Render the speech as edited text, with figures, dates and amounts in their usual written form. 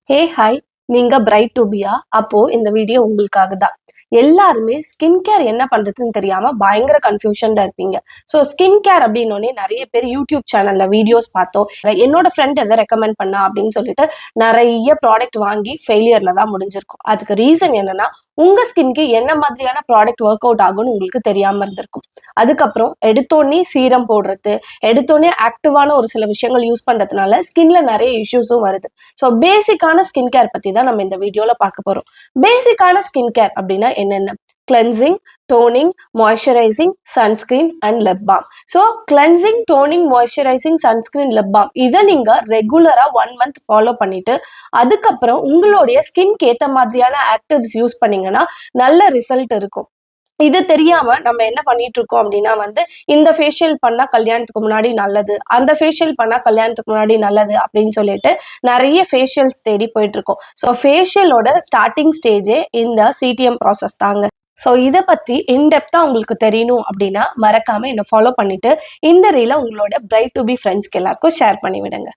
Hey hi, நீங்க bright to பியா? அப்போ இந்த வீடியோ உங்களுக்காக தான். எல்லாருமே ஸ்கின் கேர் என்ன பண்றதுன்னு தெரியாம பயங்கர கன்ஃபியூஷன்ல இருப்பீங்க. ஸோ ஸ்கின் கேர் அப்படின்னோடனே நிறைய பேர் யூடியூப் சேனல்ல வீடியோஸ் பார்த்தோம். என்னோட ஃப்ரெண்ட் எதை ரெக்கமெண்ட் பண்ணா அப்படின்னு சொல்லிட்டு நிறைய ப்ராடக்ட் வாங்கி ஃபெயிலியர்ல தான் முடிஞ்சிருக்கும். அதுக்கு ரீசன் என்னன்னா, உங்க ஸ்கின்க்கு என்ன மாதிரியான ப்ராடக்ட் ஒர்க் அவுட் ஆகும்னு உங்களுக்கு தெரியாம இருந்திருக்கும். அதுக்கப்புறம் எடுத்தோடனே சீரம் போடுறது, எடுத்தோடனே ஆக்டிவான ஒரு சில விஷயங்கள் யூஸ் பண்றதுனால ஸ்கின்ல நிறைய இஷ்யூஸும் வருது. ஸோ பேசிக்கான ஸ்கின் கேர் பத்தி தான் நம்ம இந்த வீடியோல பார்க்க போறோம். பேசிக்கான ஸ்கின் கேர் அப்படின்னா என்னென்ன? Cleansing, toning, moisturising, sunscreen and lip balm. So cleansing, toning, moisturising, sunscreen, lip balm இதை நீங்க ரெகுலரா 1 மந்த் ஃபாலோ பண்ணிட்டு அதுக்கப்புறம் உங்களுடைய ஸ்கின்க்கு ஏற்ற மாதிரியான ஆக்டிவ்ஸ் யூஸ் பண்ணீங்கன்னா நல்ல ரிசல்ட் இருக்கும். இது தெரியாம நம்ம என்ன பண்ணிட்டு இருக்கோம் அப்படின்னா இந்த ஃபேஷியல் பண்ணா கல்யாணத்துக்கு முன்னாடி நல்லது, அந்த ஃபேஷியல் பண்ணா கல்யாணத்துக்கு முன்னாடி நல்லது அப்படின்னு சொல்லிட்டு நிறைய ஃபேஷியல்ஸ் தேடி போயிட்டு இருக்கோம். ஸோ ஃபேஷியலோட ஸ்டார்டிங் ஸ்டேஜே இந்த சிடிஎம் ப்ராசஸ் தாங்க. ஸோ இதை பத்தி இன்டெப்தா உங்களுக்கு தெரியணும் அப்படின்னா மறக்காம என்னை ஃபாலோ பண்ணிட்டு இந்த ரீலை உங்களோட பிரைட் டு பி ஃப்ரெண்ட்ஸ்க்கு எல்லாருக்கும் ஷேர் பண்ணி விடுங்க.